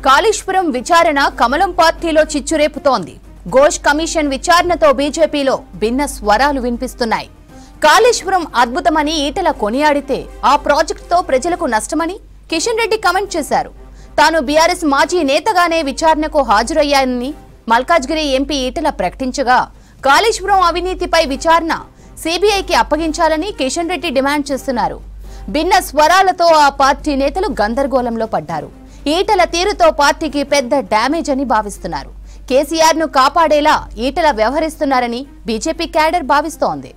కాళేశ్వరం విచారణ కమలం పార్టీలో చిచ్చురేపుతోంది. ఘోష్ కమిషన్ విచారణతో బీజేపీలో భిన్న స్వరాలు వినిపిస్తున్నాయి. కాళేశ్వరం అద్భుతమని ఈటల కొనియాడితే ఆ ప్రాజెక్టుతో ప్రజలకు నష్టమని కిషన్ రెడ్డి కామెంట్ చేశారు. తాను బీఆర్ఎస్ మాజీ నేతగానే విచారణకు హాజరయ్యానని మల్కాజ్గిరి ఎంపీ ఈటల ప్రకటించగా కాళేశ్వరం అవినీతిపై విచారణ సీబీఐకి అప్పగించాలని కిషన్ రెడ్డి డిమాండ్ చేస్తున్నారు. భిన్న స్వరాలతో ఆ పార్టీ నేతలు గందరగోళంలో పడ్డారు. ఈటల తీరుతో పార్టీకి పెద్ద డ్యామేజ్ అని భావిస్తున్నారు. కేసీఆర్ ను కాపాడేలా ఈటల వ్యవహరిస్తున్నారని బీజేపీ క్యాడర్ భావిస్తోంది.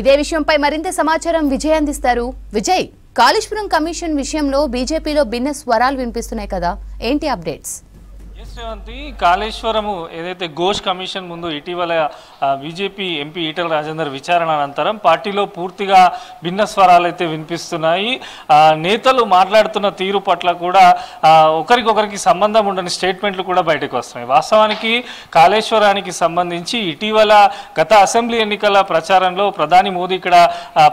ఇదే విషయంపై మరింత సమాచారం విజయ్ అందిస్తారు. విజయ్, కాళేశ్వరం కమిషన్ విషయంలో బీజేపీలో భిన్న స్వరాలు వినిపిస్తున్నాయి కదా, ఏంటి అప్డేట్స్? కాళేశ్వరము ఏదైతే ఘోష్ కమిషన్ ముందు ఇటీవల బీజేపీ ఎంపీ ఈటల రాజేందర్ విచారణ అనంతరం పార్టీలో పూర్తిగా భిన్న స్వరాలు అయితే వినిపిస్తున్నాయి. నేతలు మాట్లాడుతున్న తీరు పట్ల కూడా ఒకరికొకరికి సంబంధం ఉండని స్టేట్మెంట్లు కూడా బయటకు వస్తున్నాయి. వాస్తవానికి కాళేశ్వరానికి సంబంధించి ఇటీవల గత అసెంబ్లీ ఎన్నికల ప్రచారంలో ప్రధాని మోదీ ఇక్కడ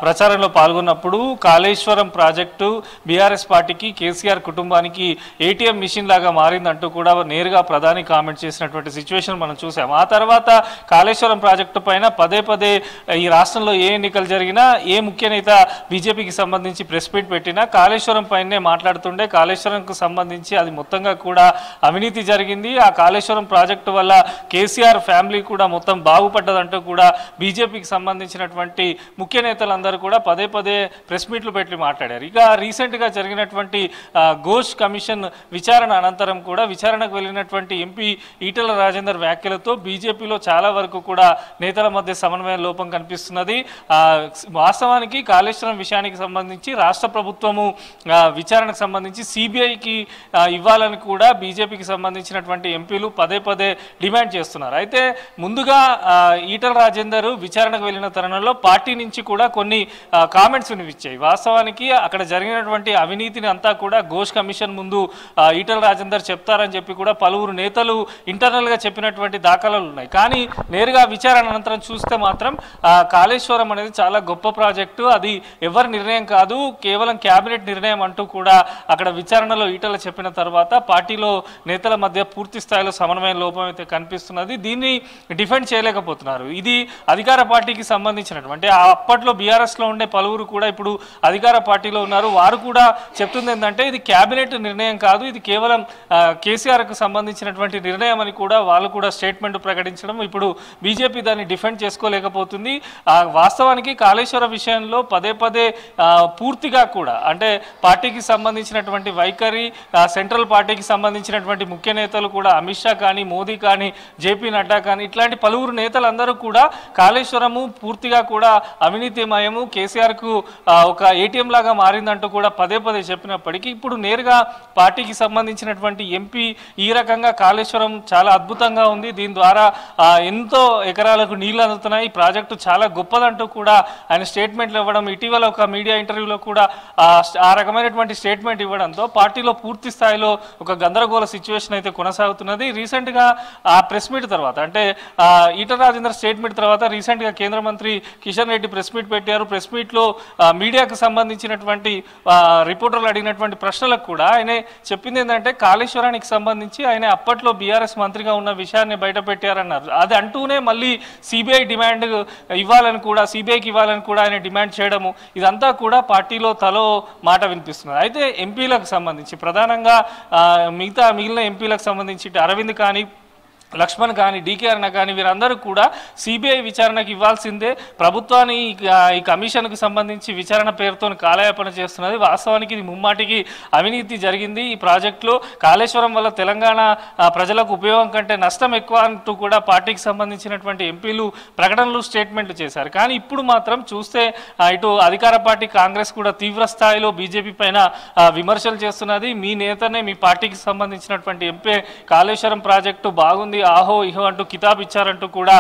ప్రచారంలో పాల్గొన్నప్పుడు కాళేశ్వరం ప్రాజెక్టు బీఆర్ఎస్ పార్టీకి, కేసీఆర్ కుటుంబానికి ఏటీఎం మిషన్ లాగా మారిందంటూ కూడా నేరుగా ప్రధాని కామెంట్ చేసినటువంటి సిచ్యువేషన్ మనం చూసాం. ఆ తర్వాత కాళేశ్వరం ప్రాజెక్టు పైన పదే పదే ఈ రాష్ట్రంలో ఏ ఎన్నికలు జరిగినా, ఏ ముఖ్య నేత బీజేపీకి సంబంధించి ప్రెస్ మీట్ పెట్టినా కాళేశ్వరం పైనే మాట్లాడుతుండే, కాళేశ్వరంకు సంబంధించి అది మొత్తంగా కూడా అవినీతి జరిగింది, ఆ కాళేశ్వరం ప్రాజెక్టు వల్ల కేసీఆర్ ఫ్యామిలీ కూడా మొత్తం బాగుపడ్డదంటూ కూడా బీజేపీకి సంబంధించినటువంటి ముఖ్య నేతలందరూ కూడా పదే పదే ప్రెస్ మీట్లు పెట్టి మాట్లాడారు. ఇక రీసెంట్గా జరిగినటువంటి ఘోష్ కమిషన్ విచారణ అనంతరం కూడా విచారణకు వెళ్ళినటువంటి ఎంపీ ఈటల రాజేందర్ వ్యాఖ్యలతో బీజేపీలో చాలా వరకు కూడా నేతల మధ్య సమన్వయ లోపం కనిపిస్తున్నది. వాస్తవానికి కాళేశ్వరం విషయానికి సంబంధించి రాష్ట్ర ప్రభుత్వము విచారణకు సంబంధించి సిబిఐకి ఇవ్వాలని కూడా బీజేపీకి సంబంధించినటువంటి ఎంపీలు పదే పదే డిమాండ్ చేస్తున్నారు. అయితే ముందుగా ఈటల రాజేందర్ విచారణకు వెళ్ళిన తరుణంలో పార్టీ నుంచి కూడా కొన్ని కామెంట్స్ వినిపించాయి. వాస్తవానికి అక్కడ జరిగినటువంటి అవినీతిని అంతా కూడా ఘోష్ కమిషన్ ముందు ఈటల రాజేందర్ చెప్తారని చెప్పి కూడా పలువురు నేతలు ఇంటర్నల్గా చెప్పినటువంటి దాఖలాలు ఉన్నాయి. కానీ నేరుగా విచారణ అనంతరం చూస్తే మాత్రం కాళేశ్వరం అనేది చాలా గొప్ప ప్రాజెక్టు, అది ఎవరి నిర్ణయం కాదు, కేవలం క్యాబినెట్ నిర్ణయం అంటూ కూడా అక్కడ విచారణలో ఈటల చెప్పిన తర్వాత పార్టీలో నేతల మధ్య పూర్తి స్థాయిలో సమన్వయ లోపం అయితే కనిపిస్తున్నది. దీన్ని డిఫెండ్ చేయలేకపోతున్నారు. ఇది అధికార పార్టీకి సంబంధించినటువంటి అప్పట్లో బీఆర్ఎస్లో ఉండే పలువురు కూడా ఇప్పుడు అధికార పార్టీలో ఉన్నారు. వారు కూడా చెప్తుంది ఏంటంటే ఇది క్యాబినెట్ నిర్ణయం కాదు, ఇది కేవలం కేసీఆర్కు సంబంధించినటువంటి నిర్ణయం అని కూడా వాళ్ళు కూడా స్టేట్మెంట్ ప్రకటించడం, ఇప్పుడు బీజేపీ దాన్ని డిఫెండ్ చేసుకోలేకపోతుంది. వాస్తవానికి కాళేశ్వర విషయంలో పదే పదే పూర్తిగా కూడా అంటే పార్టీకి సంబంధించినటువంటి వైఖరి, సెంట్రల్ పార్టీకి సంబంధించినటువంటి ముఖ్య నేతలు కూడా అమిత్ షా కానీ, మోదీ కానీ, జేపీ నడ్డా కానీ ఇట్లాంటి పలువురు నేతలందరూ కూడా కాళేశ్వరము పూర్తిగా కూడా అవినీతిమయము, కేసీఆర్కు ఒక ఏటీఎం లాగా మారిందంటూ కూడా పదే పదే చెప్పినప్పటికీ ఇప్పుడు నేరుగా పార్టీకి సంబంధించినటువంటి ఎంపీ ఈ రకంగా కాళేశ్వరం చాలా అద్భుతంగా ఉంది, దీని ద్వారా ఎంతో ఎకరాలకు నీళ్లు అందుతున్నాయి, ఈ ప్రాజెక్టు చాలా గొప్పదంటూ కూడా ఆయన స్టేట్మెంట్లు ఇవ్వడం, ఇటీవల ఒక మీడియా ఇంటర్వ్యూలో కూడా ఆ రకమైనటువంటి స్టేట్మెంట్ ఇవ్వడంతో పార్టీలో పూర్తి స్థాయిలో ఒక గందరగోళ సిచ్యువేషన్ అయితే కొనసాగుతున్నది. రీసెంట్గా ఆ ప్రెస్ మీట్ తర్వాత అంటే ఈటల రాజేందర్ స్టేట్మెంట్ తర్వాత రీసెంట్గా కేంద్ర మంత్రి కిషన్ రెడ్డి ప్రెస్ మీట్ పెట్టారు. ప్రెస్ మీట్లో మీడియాకు సంబంధించినటువంటి రిపోర్టర్లు అడిగినటువంటి ప్రశ్నలకు కూడా ఆయన చెప్పింది ఏంటంటే కాళేశ్వరానికి సంబంధించి ఆయన అప్పట్లో బీఆర్ఎస్ మంత్రిగా ఉన్న విషయాన్ని బయట పెట్టారన్నారు. అది అంటూనే మళ్ళీ సిబిఐ డిమాండ్ ఇవ్వాలని కూడా, సిబిఐకి ఇవ్వాలని కూడా ఆయన డిమాండ్ చేయడము, ఇదంతా కూడా పార్టీలో తలో మాట వినిపిస్తున్నారు. అయితే ఎంపీలకు సంబంధించి ప్రధానంగా మిగిలిన ఎంపీలకు సంబంధించి అరవింద్ కానీ, లక్ష్మణ్ కానీ, డీకే అరుణ కానీ వీరందరూ కూడా సిబిఐ విచారణకు ఇవ్వాల్సిందే, ప్రభుత్వాన్ని ఈ కమిషన్కు సంబంధించి విచారణ పేరుతో కాలయాపన చేస్తున్నది, వాస్తవానికి ఇది ముమ్మాటికి అవినీతి జరిగింది, ఈ ప్రాజెక్టులో కాళేశ్వరం వల్ల తెలంగాణ ప్రజలకు ఉపయోగం కంటే నష్టం ఎక్కువ అంటూ కూడా పార్టీకి సంబంధించినటువంటి ఎంపీలు ప్రకటనలు, స్టేట్మెంట్లు చేశారు. కానీ ఇప్పుడు మాత్రం చూస్తే ఇటు అధికార పార్టీ కాంగ్రెస్ కూడా తీవ్ర స్థాయిలో బీజేపీ పైన విమర్శలు చేస్తున్నది. మీ నేతనే, మీ పార్టీకి సంబంధించినటువంటి ఎంపీ కాళేశ్వరం ప్రాజెక్టు బాగుంది, ఆహో ఇహో అంటూ కితాబ్ ఇచ్చారంటూ కూడా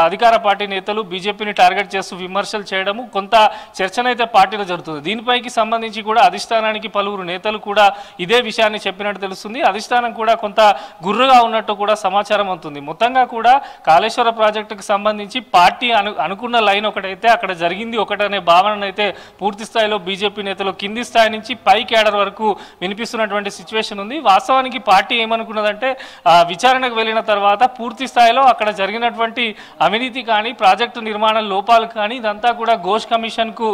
అధికార పార్టీ నేతలు బీజేపీని టార్గెట్ చేస్తూ విమర్శలు చేయడము కొంత చర్చనైతే పార్టీలో జరుగుతుంది. దీనిపైకి సంబంధించి కూడా అధిష్టానానికి పలువురు నేతలు కూడా ఇదే విషయాన్ని చెప్పినట్టు తెలుస్తుంది. అధిష్టానం కూడా కొంత గుర్రుగా ఉన్నట్టు కూడా సమాచారం అవుతుంది. మొత్తంగా కూడా కాళేశ్వర ప్రాజెక్టుకు సంబంధించి పార్టీ అనుకున్న లైన్ ఒకటైతే అక్కడ జరిగింది ఒకటనే భావననైతే పూర్తి స్థాయిలో బీజేపీ నేతలు కింది స్థాయి నుంచి పై కేడర్ వరకు వినిపిస్తున్నటువంటి సిచ్యువేషన్ ఉంది. వాస్తవానికి పార్టీ ఏమనుకున్నదంటే విచారణకు వెళ్ళిన తర్వాత పూర్తి స్థాయిలో అక్కడ జరిగినటువంటి అవినీతి కానీ ప్రాజెక్టు నిర్మాణ లోపాలు కానీ ఇదంతా కూడా ఘోష్ కమిషన్ కు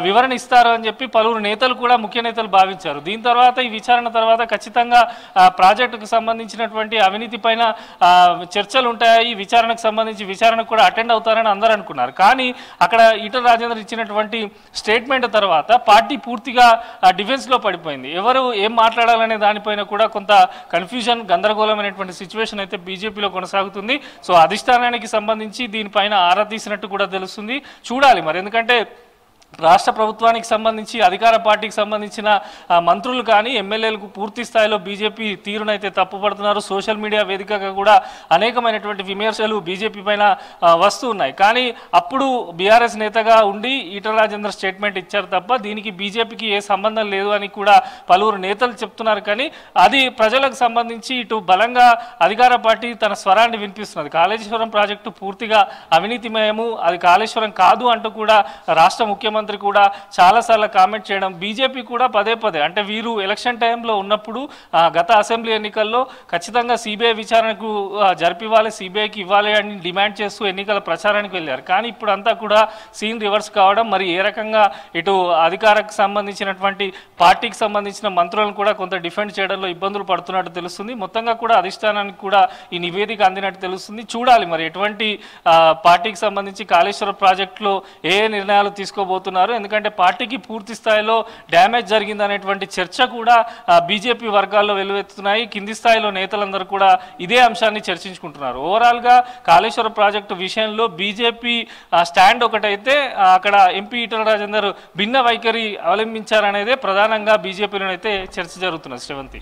వివరణ ఇస్తారు అని చెప్పి పలువురు నేతలు కూడా ముఖ్య నేతలు భావించారు. దీని తర్వాత ఈ విచారణ తర్వాత ఖచ్చితంగా ప్రాజెక్టుకు సంబంధించినటువంటి అవినీతి పైన చర్చలు ఉంటాయి, విచారణకు సంబంధించి విచారణకు కూడా అటెండ్ అవుతారని అందరూ అనుకున్నారు. కానీ అక్కడ ఈటల రాజేందర్ ఇచ్చినటువంటి స్టేట్మెంట్ తర్వాత పార్టీ పూర్తిగా డిఫెన్స్ లో పడిపోయింది. ఎవరు ఏం మాట్లాడాలనే దానిపైన కూడా కొంత కన్ఫ్యూజన్ గందరగోళమైనటువంటి సిచ్యువేషన్ అయితే బీజేపీలో కొనసాగుతుంది. సో అధిష్టానానికి సంబంధించి దీనిపైన ఆరా తీసినట్టు కూడా తెలుస్తుంది. చూడాలి మరి, ఎందుకంటే రాష్ట్ర ప్రభుత్వానికి సంబంధించి అధికార పార్టీకి సంబంధించిన మంత్రులు కానీ ఎమ్మెల్యేలకు పూర్తి స్థాయిలో బీజేపీ తీరునైతే తప్పుపడుతున్నారు. సోషల్ మీడియా వేదికగా కూడా అనేకమైనటువంటి విమర్శలు బీజేపీ పైన వస్తూ ఉన్నాయి. కానీ అప్పుడు బీఆర్ఎస్ నేతగా ఉండి ఈటల రాజేందర్ స్టేట్మెంట్ ఇచ్చారు తప్ప దీనికి బీజేపీకి ఏ సంబంధం లేదు అని కూడా పలువురు నేతలు చెప్తున్నారు. కానీ అది ప్రజలకు సంబంధించి ఇటు బలంగా అధికార పార్టీ తన స్వరాన్ని వినిపిస్తున్నది. కాళేశ్వరం ప్రాజెక్టు పూర్తిగా అవినీతిమయము, అది కాళేశ్వరం కాదు అంటూ కూడా రాష్ట్ర ముఖ్యమంత్రి కూడా చాలాసార్లు కామెంట్ చేయడం, బీజేపీ కూడా పదే పదే అంటే వీరు ఎలక్షన్ టైంలో ఉన్నప్పుడు గత అసెంబ్లీ ఎన్నికల్లో ఖచ్చితంగా సిబిఐ విచారణకు జరిపివ్వాలి, సిబిఐకి ఇవ్వాలి అని డిమాండ్ చేస్తూ ఎన్నికల ప్రచారానికి వెళ్ళారు. కానీ ఇప్పుడు అంతా కూడా సీన్ రివర్స్ కావడం, మరి ఏ రకంగా ఇటు అధికారకు సంబంధించినటువంటి పార్టీకి సంబంధించిన మంత్రులను కూడా కొంత డిఫెండ్ చేయడంలో ఇబ్బందులు పడుతున్నట్టు తెలుస్తుంది. మొత్తంగా కూడా అధిష్టానానికి కూడా ఈ నివేదిక అందినట్టు తెలుస్తుంది. చూడాలి మరి ఎటువంటి పార్టీకి సంబంధించి కాళేశ్వర ప్రాజెక్టులో ఏ నిర్ణయాలు తీసుకోబోతున్నారు. ఎందుకంటే పార్టీకి పూర్తి స్థాయిలో డ్యామేజ్ జరిగిందనేటువంటి చర్చ కూడా బీజేపీ వర్గాల్లో వెలువెత్తుతున్నాయి. కింది స్థాయిలో నేతలందరూ కూడా ఇదే అంశాన్ని చర్చించుకుంటున్నారు. ఓవరాల్ గా కాళేశ్వర ప్రాజెక్టు విషయంలో బీజేపీ స్టాండ్ ఒకటైతే అక్కడ ఎంపీ ఈటల రాజేందర్ భిన్న వైఖరి అవలంబించారనేదే ప్రధానంగా బీజేపీలోనైతే చర్చ జరుగుతున్నది. శ్రవంతి.